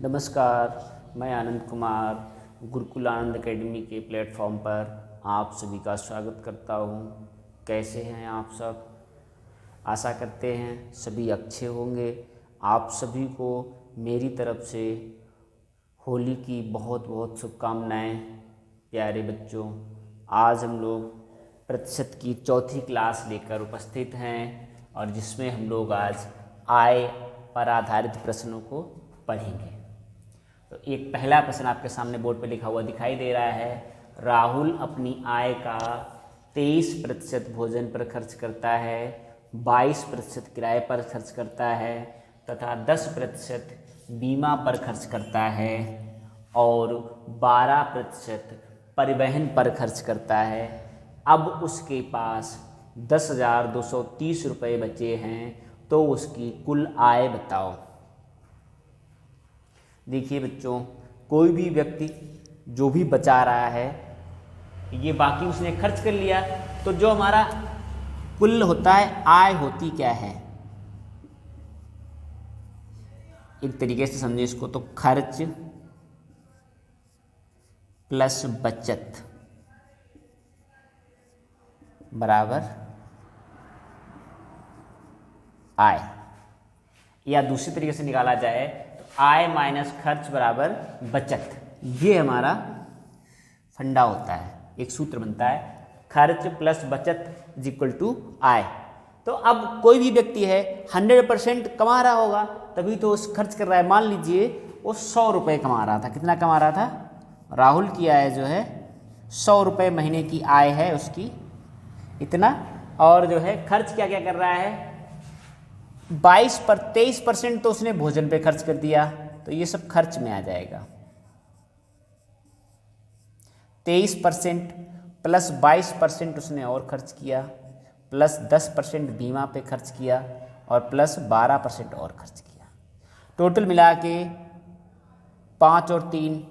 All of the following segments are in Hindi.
नमस्कार, मैं आनंद कुमार गुरुकुल आनंद एकेडमी के प्लेटफॉर्म पर आप सभी का स्वागत करता हूँ। कैसे हैं आप सब? आशा करते हैं सभी अच्छे होंगे। आप सभी को मेरी तरफ से होली की बहुत बहुत शुभकामनाएं। प्यारे बच्चों, आज हम लोग प्रतिशत की चौथी क्लास लेकर उपस्थित हैं और जिसमें हम लोग आज आय पर आधारित प्रश्नों को पढ़ेंगे। तो एक पहला प्रश्न आपके सामने बोर्ड पर लिखा हुआ दिखाई दे रहा है। राहुल अपनी आय का 23% भोजन पर खर्च करता है, 22% किराए पर खर्च करता है तथा 10% बीमा पर खर्च करता है और 12% परिवहन पर खर्च करता है। अब उसके पास 10,230 रुपये बचे हैं, तो उसकी कुल आय बताओ। देखिए बच्चों, कोई भी व्यक्ति जो भी बचा रहा है, ये बाकी उसने खर्च कर लिया, तो जो हमारा कुल होता है, आय होती क्या है? एक तरीके से समझिए इसको, तो खर्च प्लस बचत बराबर आय, या दूसरी तरीके से निकाला जाए तो आय माइनस खर्च बराबर बचत। ये हमारा फंडा होता है, एक सूत्र बनता है, खर्च प्लस बचत इज इक्वल टू आय। तो अब कोई भी व्यक्ति है 100% कमा रहा होगा, तभी तो उस खर्च कर रहा है। मान लीजिए वो 100 रुपये कमा रहा था। कितना कमा रहा था? राहुल की आय जो है 100 रुपये महीने की आय है उसकी, इतना। और जो है खर्च क्या क्या कर रहा है? 23% तो उसने भोजन पे खर्च कर दिया, तो ये सब खर्च में आ जाएगा। 23% प्लस 22% उसने और खर्च किया, प्लस 10% बीमा पे खर्च किया और प्लस 12% और खर्च किया। टोटल मिला के 5 और 3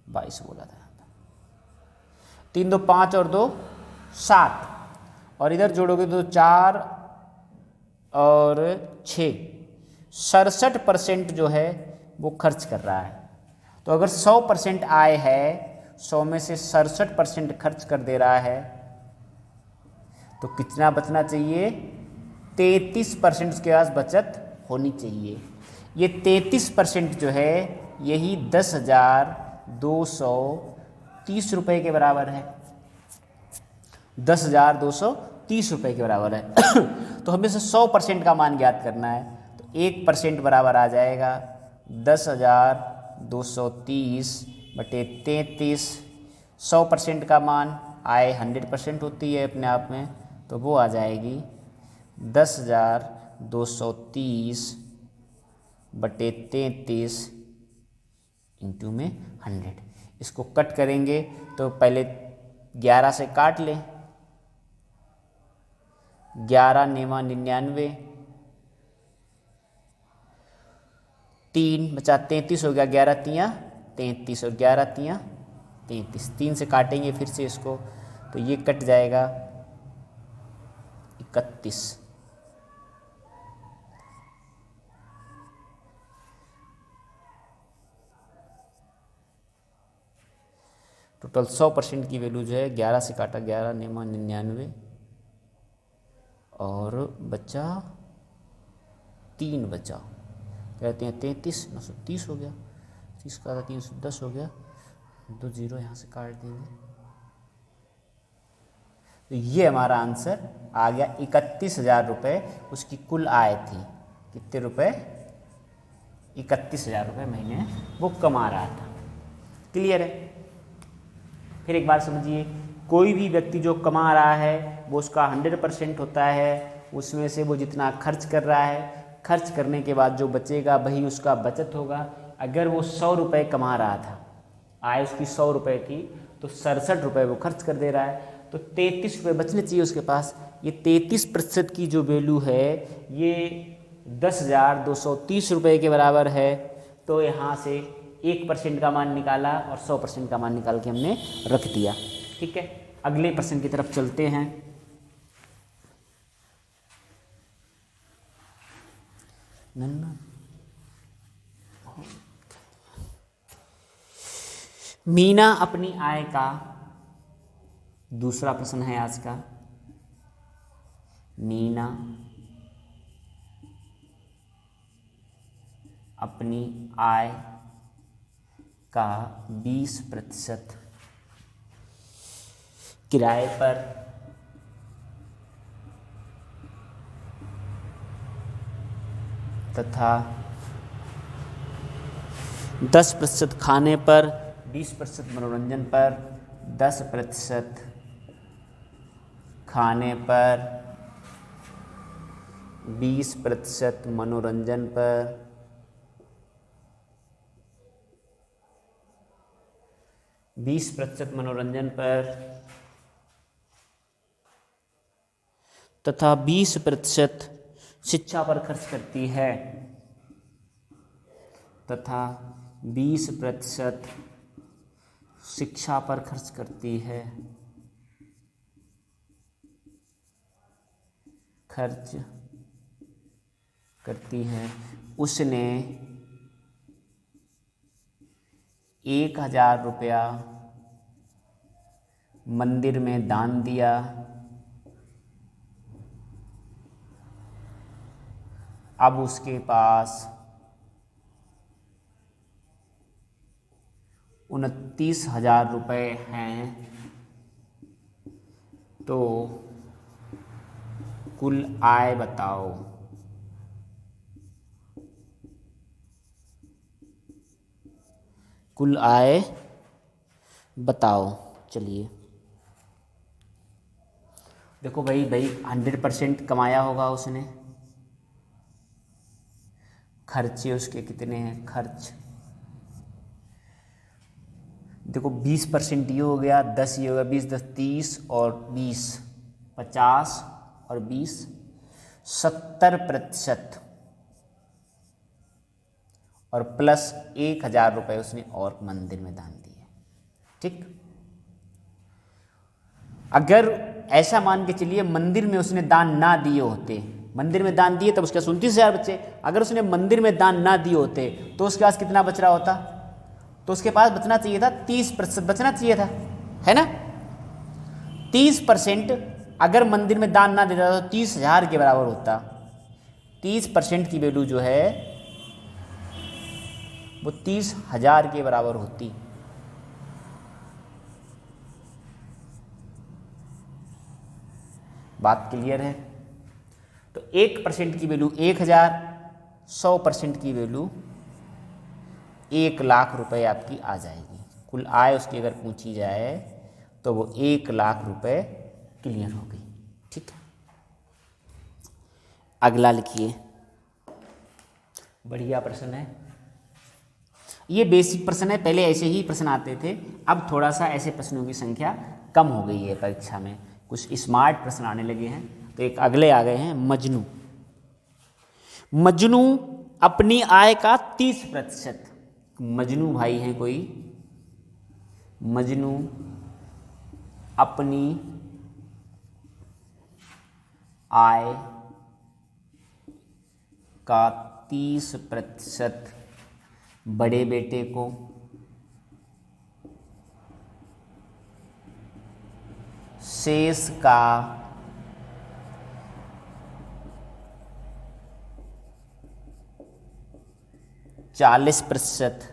22 बोला था, 3 2 5 और 2 7, और इधर जोड़ोगे तो 4 और 6, 67% जो है वो खर्च कर रहा है। तो अगर 100% आय है, 100 में से 67% खर्च कर दे रहा है, तो कितना बचना चाहिए? 33% उसके पास बचत होनी चाहिए। ये 33% जो है यही 10,230 रुपये के बराबर है। 10,230 रुपये के बराबर है। तो हमें से 100% का मान ज्ञात करना है, तो 1% बराबर आ जाएगा 10,230 बटे 33। 100% का मान आय 100% होती है अपने आप में, तो वो आ जाएगी 10,230 बटे 33 इंटू में 100। इसको कट करेंगे तो पहले 11 से काट लें, 11 नेवा 99, 3 बचा 33 हो गया, 11 तियाँ 33 और 11 तियाँ 33। 3 से काटेंगे फिर से इसको, तो ये कट जाएगा 31। टोटल 100% की वैल्यू जो है 11 से काटा, 11 नेमा 99 और बचा 3 बचा, कहते हैं 33, 930 हो गया। 30 का 310 हो गया, 2 0 यहाँ से काट देंगे, तो ये हमारा आंसर आ गया। 31,000 रुपये उसकी कुल आय थी। कितने रुपए? 31,000 रुपये महीने वो कमा रहा था। क्लियर है? फिर एक बार समझिए, कोई भी व्यक्ति जो कमा रहा है वो उसका 100% होता है। उसमें से वो जितना खर्च कर रहा है, खर्च करने के बाद जो बचेगा वही उसका बचत होगा। अगर वो 100 रुपये कमा रहा था, आय उसकी 100 रुपये थी, तो 67 रुपये वो खर्च कर दे रहा है, तो 33 रुपये बचने चाहिए उसके पास। ये 33% की जो वैल्यू है ये 10,230 रुपये के बराबर है। तो यहाँ से 1% का मान निकाला और 100% का मान निकाल के हमने रख दिया। ठीक है, अगले प्रश्न की तरफ चलते हैं। नन्ना मीना अपनी आय का, दूसरा प्रश्न है आज का, मीना अपनी आय का 20% किराए पर तथा 10% खाने पर, 20% मनोरंजन पर, 10% खाने पर, 20% मनोरंजन पर, 20% मनोरंजन पर तथा 20% शिक्षा पर खर्च करती है, तथा 20% शिक्षा पर खर्च करती है, खर्च करती है। उसने 1000 रुपया मंदिर में दान दिया। अब उसके पास 29,000 रुपये हैं, तो कुल आय बताओ। कुल आय बताओ। चलिए देखो भाई 100% कमाया होगा उसने। खर्चे उसके कितने हैं? खर्च देखो 20% ये हो गया, 10 ये हो गया, 20 10 30 और 20 50 और 20 70%, और प्लस 1000 रुपये उसने और मंदिर में दान दिए। ठीक, अगर ऐसा मान के चलिए मंदिर में उसने दान ना दिए होते, मंदिर में दान दिए तब उसके पास 29,000 बचे। अगर उसने मंदिर में दान ना दिए होते तो उसके पास कितना बच रहा होता? तो उसके पास बचना चाहिए था 30% बचना चाहिए था, है ना। 30% अगर मंदिर में दान ना देता तो 30,000 के बराबर होता। 30% की वैल्यू जो है वो 30,000 के बराबर होती। बात क्लियर है? तो 1% की वैल्यू 1000, 100% की वैल्यू 1,00,000 रुपए आपकी आ जाएगी। कुल आय उसकी अगर पूछी जाए तो वो 1,00,000 रुपए क्लियर हो गई। ठीक है, अगला लिखिए। बढ़िया प्रश्न है, ये बेसिक प्रश्न है, पहले ऐसे ही प्रश्न आते थे, अब थोड़ा सा ऐसे प्रश्नों की संख्या कम हो गई है परीक्षा में, कुछ स्मार्ट प्रश्न आने लगे हैं। तो एक अगले आ गए हैं, मजनू। मजनू अपनी आय का 30%, मजनू भाई हैं कोई, मजनू अपनी आय का 30% बड़े बेटे को, शेष का 40%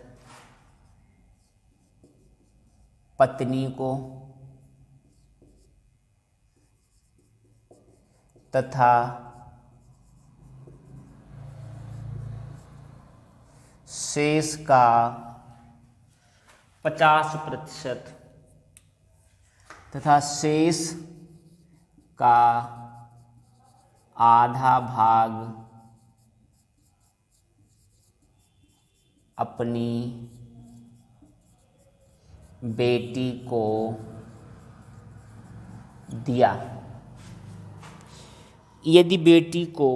पत्नी को तथा शेष का 50% तथा शेष का आधा भाग अपनी बेटी को दिया। यदि बेटी को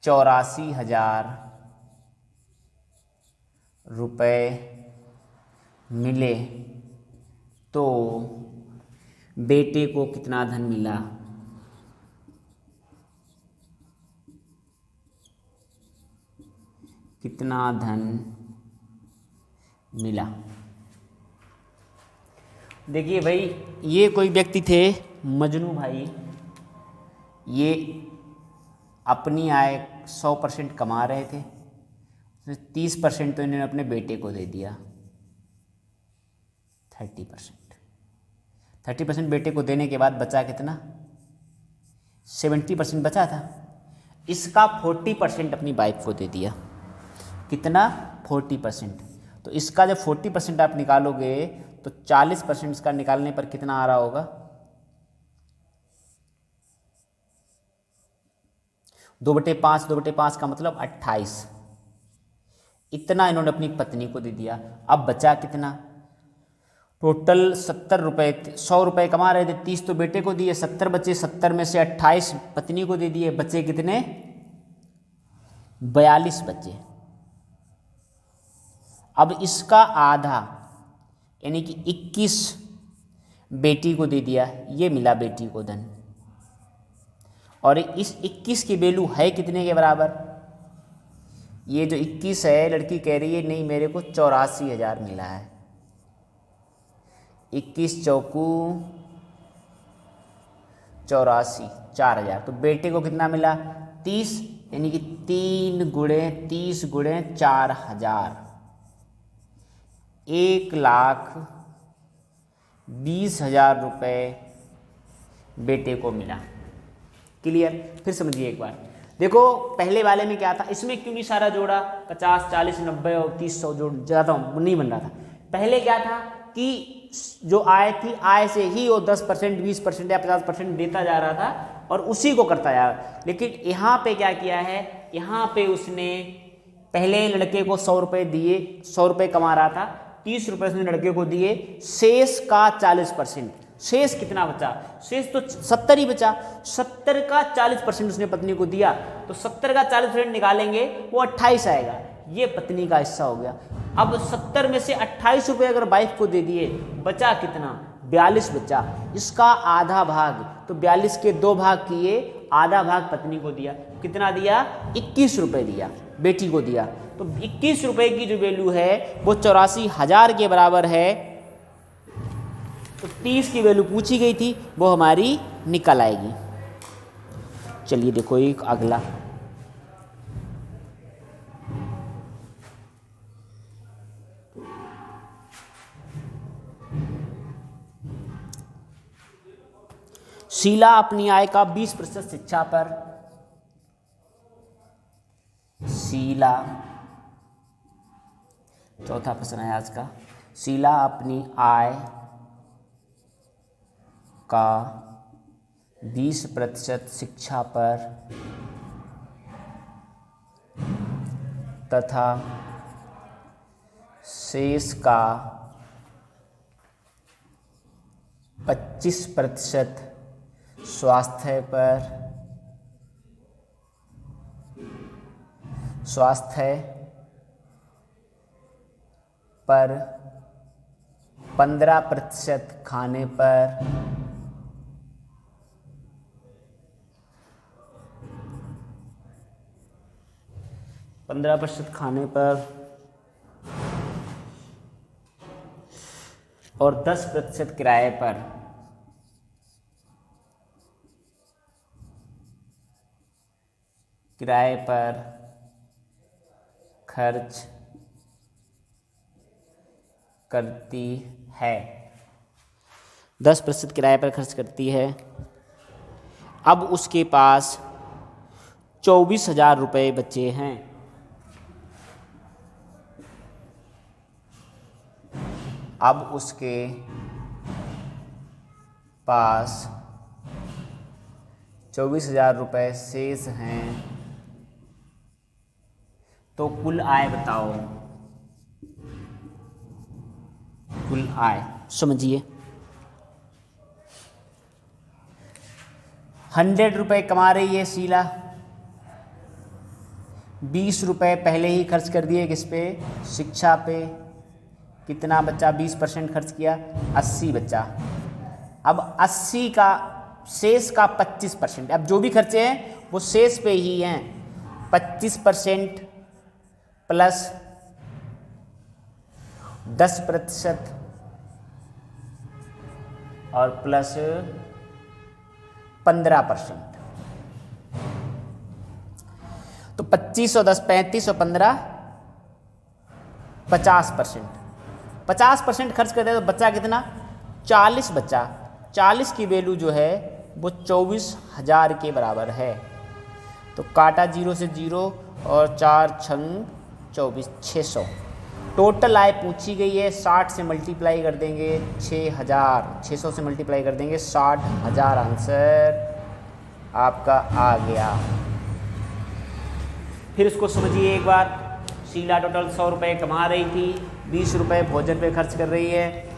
84,000 रुपये मिले तो बेटे को कितना धन मिला? कितना धन मिला। देखिए भाई, ये कोई व्यक्ति थे मजनू भाई, ये अपनी आय 100% कमा रहे थे, 30% तो इन्होंने अपने बेटे को दे दिया, 30% बेटे को देने के बाद बचा कितना, 70% बचा था। इसका 40% अपनी वाइफ को दे दिया। कितना, 40%। तो इसका जब 40% आप निकालोगे तो 40% इसका निकालने पर कितना आ रहा होगा, 2/5, 2/5 का मतलब 28। इतना इन्होंने अपनी पत्नी को दे दिया। अब बचा कितना, टोटल 70 रुपये, 100 रुपये कमा रहे थे, 30 तो बेटे को दिए, 70 बचे, 70 में से 28 पत्नी को दे दिए, बचे कितने, 42 बचे। अब इसका आधा यानी कि 21 बेटी को दे दिया, ये मिला बेटी को धन। और इस 21 की वैल्यू है कितने के बराबर, ये जो 21 है, लड़की कह रही है नहीं मेरे को 84,000 मिला है। 21 चौकू 84, 4,000। तो बेटे को कितना मिला, 30, यानी कि 3 गुणे 30 गुणे 4,000, 1,20,000 रुपये बेटे को मिला। क्लियर। फिर समझिए एक बार, देखो पहले वाले में क्या था, इसमें क्यों नहीं सारा जोड़ा, 50, 40, 90 और 30, 100 जोड़ ज़्यादा नहीं बन रहा था। पहले क्या था कि जो आय थी, आय से ही वो 10%, 20% या 50% देता जा रहा था और उसी को करता जा रहा। लेकिन यहाँ पे क्या किया है, यहाँ पे उसने पहले लड़के को 100 रुपये दिए, 100 रुपये कमा रहा था, 30 रुपये उसने लड़के को दिए, शेष का 40%, शेष कितना बचा, शेष तो 70 ही बचा, 70 का 40% उसने पत्नी को दिया, तो 70 का 40% निकालेंगे वो 28 आएगा, ये पत्नी का हिस्सा हो गया। अब 70 में से 28 रुपये अगर वाइफ को दे दिए, बचा कितना, 42 बचा। इसका आधा भाग, तो 42 के 2 भाग किए, आधा भाग पत्नी को दिया। कितना दिया, 21 रुपये दिया, बेटी को दिया। तो 21 रुपये की जो वैल्यू है वो 84,000 के बराबर है। तो 30 की वैल्यू पूछी गई थी, वो हमारी निकल आएगी। चलिए देखो एक अगला, शीला अपनी आय का 20% शिक्षा पर, शीला, चौथा प्रश्न है आज का, शीला अपनी आय का 20% शिक्षा पर तथा शेष का 25% स्वास्थ्य पर 15% खाने पर, 15% खाने पर और 10% किराए पर, किराए पर खर्च करती है, 10% किराए पर खर्च करती है। अब उसके पास 24,000 रुपये बचे हैं। अब उसके पास 24,000 रुपये शेष हैं, तो कुल आय बताओ, कुल आय समझिए। 100 रुपये कमा रही है शीला, 20 रुपये पहले ही खर्च कर दिए किस पे, शिक्षा पे। कितना बचा, 20% खर्च किया, 80 बचा। अब 80 का शेष का 25%, अब जो भी खर्चे हैं वो शेष पे ही हैं। 25% प्लस 10% और प्लस 15%। तो 25 और 10 35 और 15 50%। 50% खर्च कर दिया तो बचा कितना? 40 बचा। 40 की वैल्यू जो है वो 24,000 के बराबर है। तो काटा 0 से 0 और 4 छंग 24 600। टोटल आय पूछी गई है, 60 से मल्टीप्लाई कर देंगे 6,000, 600 से मल्टीप्लाई कर देंगे 60,000। आंसर आपका आ गया। फिर इसको समझिए एक बार। शीला टोटल 100 रुपये कमा रही थी, 20 रुपये भोजन पे खर्च कर रही है,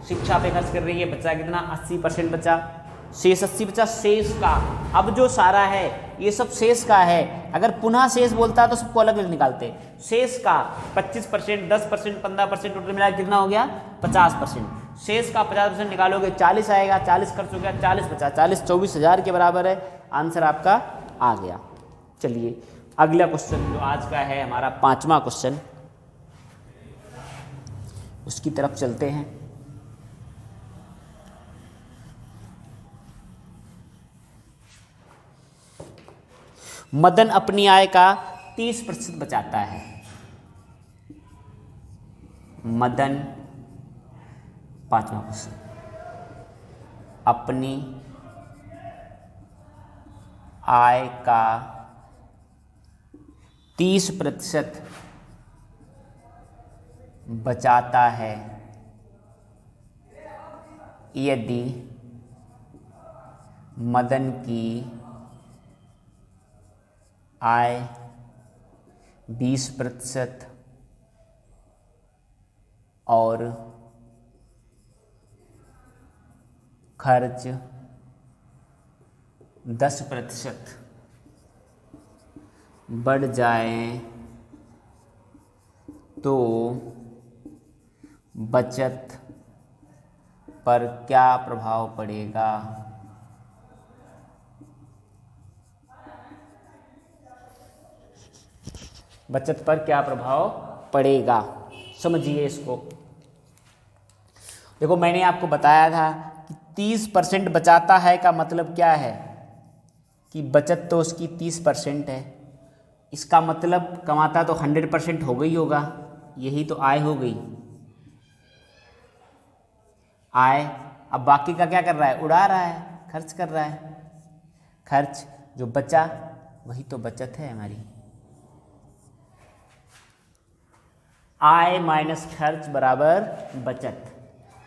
शिक्षा पे खर्च कर रही है। बचा कितना? 80% बचा। शेष 80 बचा शेष का। अब जो सारा है ये सब शेष का है। अगर पुनः शेष बोलता तो सबको अलग अलग निकालते। शेष का 25%, 10%, 15% टोटल मिला कितना हो गया? 50%। शेष का 50% निकालोगे 40 आएगा। 40 खर्च हो गया, 40 बचा। 40 24,000 के बराबर है। आंसर आपका आ गया। चलिए अगला क्वेश्चन जो आज का है हमारा 5वां क्वेश्चन, उसकी तरफ चलते हैं। मदन अपनी आय का 30% बचाता है। मदन, 5वां क्वेश्चन, अपनी आय का 30% बचाता है यदि मदन की आय 20% और खर्च 10% बढ़ जाए तो बचत पर क्या प्रभाव पड़ेगा? बचत पर क्या प्रभाव पड़ेगा, समझिए इसको। देखो मैंने आपको बताया था कि 30% बचाता है का मतलब क्या है कि बचत तो उसकी 30% है। इसका मतलब कमाता तो 100% हो गई होगा। यही तो आय हो गई। आय। अब बाकी का क्या कर रहा है? उड़ा रहा है, खर्च कर रहा है। खर्च जो बचा वही तो बचत है हमारी। आय माइनस खर्च बराबर बचत।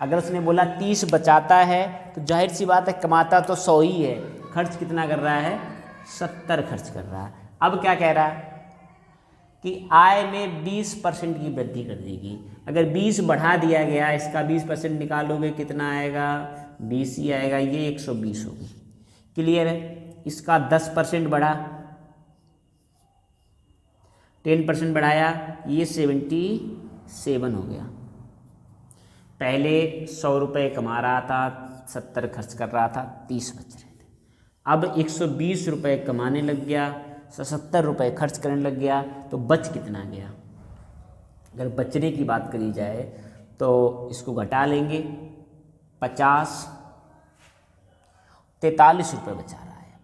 अगर उसने बोला 30 बचाता है तो जाहिर सी बात है कमाता तो 100 ही है। खर्च कितना कर रहा है? 70 खर्च कर रहा है। अब क्या कह रहा है कि आय में 20% की वृद्धि कर देगी। अगर 20 बढ़ा दिया गया, इसका 20% निकालोगे कितना आएगा? 20 ही आएगा। ये 120 होगी। क्लियर है? इसका 10% बढ़ा, 10% बढ़ाया, ये 77 हो गया। पहले 100 रुपये कमा रहा था, 70 खर्च कर रहा था, 30 बच रहे थे। अब 120 रुपये कमाने लग गया, 70 रुपये खर्च करने लग गया, तो बच कितना गया? अगर बचने की बात करी जाए तो इसको घटा लेंगे। 50, 43 रुपये बचा रहा है।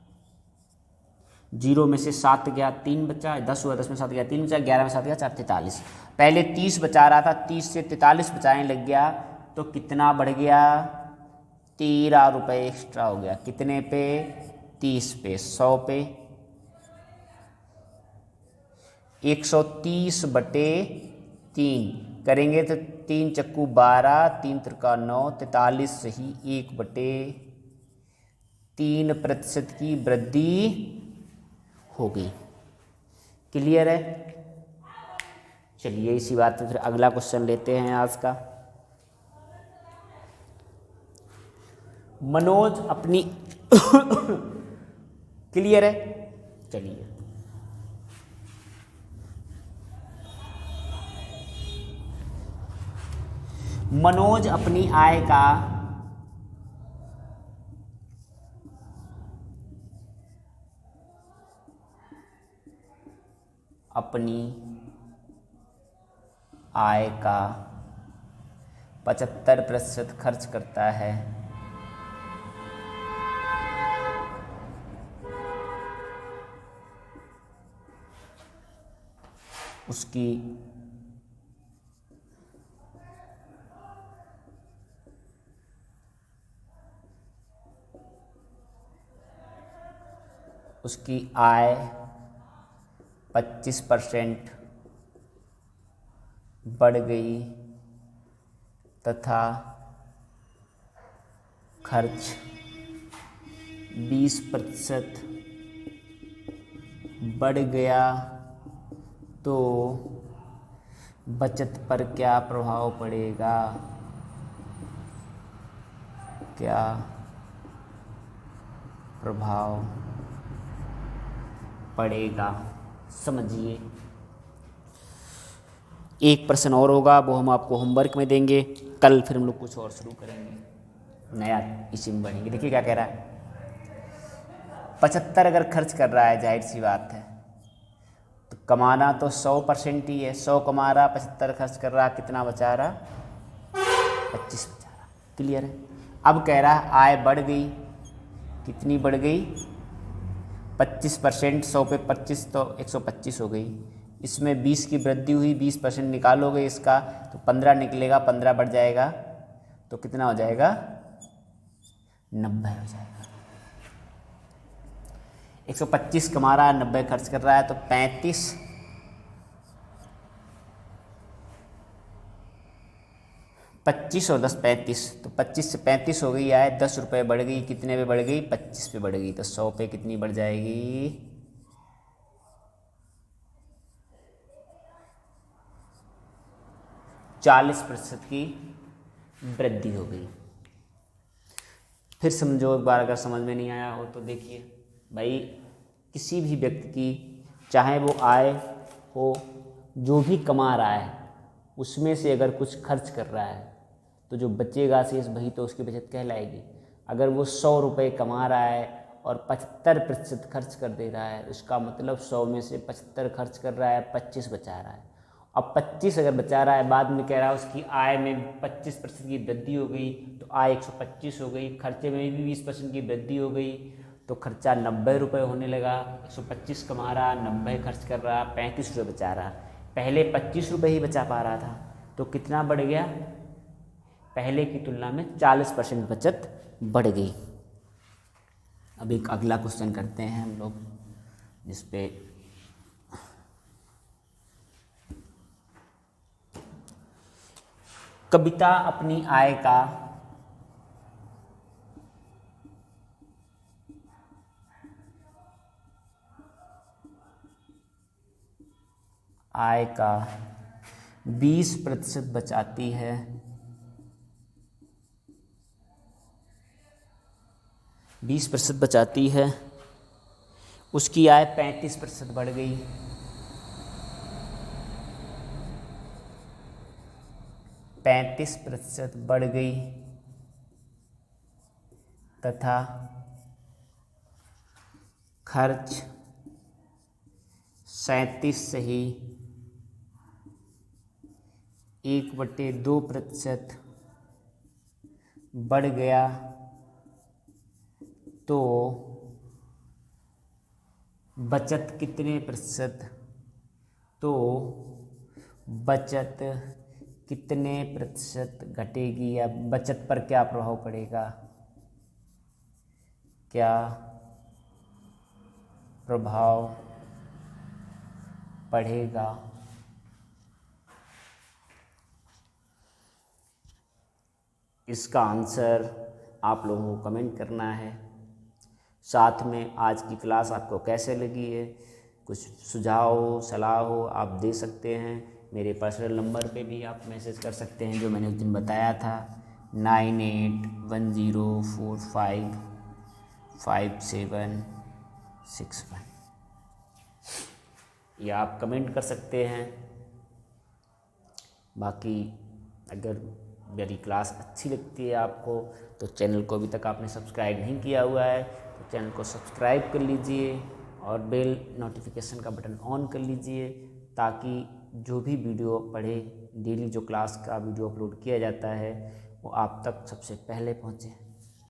0 में से 7 गया, 3 बचा। 10 हुआ, 10 में 7 गया, 3 बचा। 11 में 7 गया, 4 43। पहले 30 बचा रहा था, 30 से 43 बचाने लग गया तो कितना बढ़ गया? 13 रुपये एक्स्ट्रा हो गया। कितने पे? 30 पे। 100 पे 130 बटे 3 करेंगे तो 3 चक्कू 12, 3 त्रिका 9, 43 सही 1/3% की वृद्धि हो गई। क्लियर है? चलिए इसी बात पे फिर अगला क्वेश्चन लेते हैं आज का। मनोज अपनी क्लियर है? चलिए मनोज अपनी आय का 30% आय का 75% खर्च करता है, उसकी आय 25% बढ़ गई तथा खर्च 20% बढ़ गया तो बचत पर क्या प्रभाव पड़ेगा? क्या प्रभाव पड़ेगा? समझिए। एक प्रश्न और होगा, वो हम आपको होमवर्क में देंगे। कल फिर हम लोग कुछ और शुरू करेंगे, नया इसी में बढ़ेंगे। देखिए क्या कह रहा है, 75 अगर खर्च कर रहा है, जाहिर सी बात है, तो कमाना तो 100% ही है। 100 कमा रहा, 75 खर्च कर रहा, कितना बचा रहा? 25 बचा रहा। क्लियर है? अब कह रहा है आय बढ़ गई, कितनी बढ़ गई? 25%। 100 पे 25 तो 125 हो गई। इसमें 20 की वृद्धि हुई, 20% निकालोगे इसका तो 15 निकलेगा, 15 बढ़ जाएगा तो कितना हो जाएगा? 90 हो जाएगा। 125 कमा रहा है, 90 खर्च कर रहा है, तो 35 25 और 10 35, तो 25 से 35 हो गई आय, 10 रुपये बढ़ गई। कितने पे बढ़ गई? 25 पे बढ़ गई। तो 100 पे कितनी बढ़ जाएगी? 40% की वृद्धि हो गई। फिर समझो एक बार, अगर समझ में नहीं आया हो तो देखिए भाई, किसी भी व्यक्ति की चाहे वो आय हो, जो भी कमा रहा है उसमें से अगर कुछ खर्च कर रहा है तो जो बचेगा शेष वही तो उसकी बचत कहलाएगी। अगर वो 100 रुपये कमा रहा है और 75% खर्च कर दे रहा है, उसका मतलब 100 में से 75 खर्च कर रहा है, 25 बचा रहा है। अब 25 अगर बचा रहा है, बाद में कह रहा है उसकी आय में 25% की वृद्धि हो गई, तो आय 125 हो गई। खर्चे में भी 20% की वृद्धि हो गई, तो खर्चा 90 रुपये होने लगा। 125 कमा रहा, 90 खर्च कर रहा, 35 रुपये बचा रहा। पहले 25 रुपये ही बचा पा रहा था, तो कितना बढ़ गया? पहले की तुलना में 40% बचत बढ़ गई। अब एक अगला क्वेश्चन करते हैं हम लोग, जिस पे कविता अपनी आय का 20% बचाती है, 20% बचाती है। उसकी आय 35% बढ़ गई, 35% बढ़ गई तथा खर्च 37 से ही 1/2% बढ़ गया, तो बचत कितने प्रतिशत? तो बचत कितने प्रतिशत घटेगी, या बचत पर क्या प्रभाव पड़ेगा? क्या प्रभाव पड़ेगा? इसका आंसर आप लोगों को कमेंट करना है। साथ में आज की क्लास आपको कैसे लगी है, कुछ सुझाव हो, सलाह हो, आप दे सकते हैं। मेरे पर्सनल नंबर पे भी आप मैसेज कर सकते हैं, जो मैंने उस दिन बताया था, 9810455761, या आप कमेंट कर सकते हैं। बाकी अगर मेरी क्लास अच्छी लगती है आपको, तो चैनल को अभी तक आपने सब्सक्राइब नहीं किया हुआ है तो चैनल को सब्सक्राइब कर लीजिए और बेल नोटिफिकेशन का बटन ऑन कर लीजिए, ताकि जो भी वीडियो पढ़े डेली जो क्लास का वीडियो अपलोड किया जाता है वो आप तक सबसे पहले पहुँचे।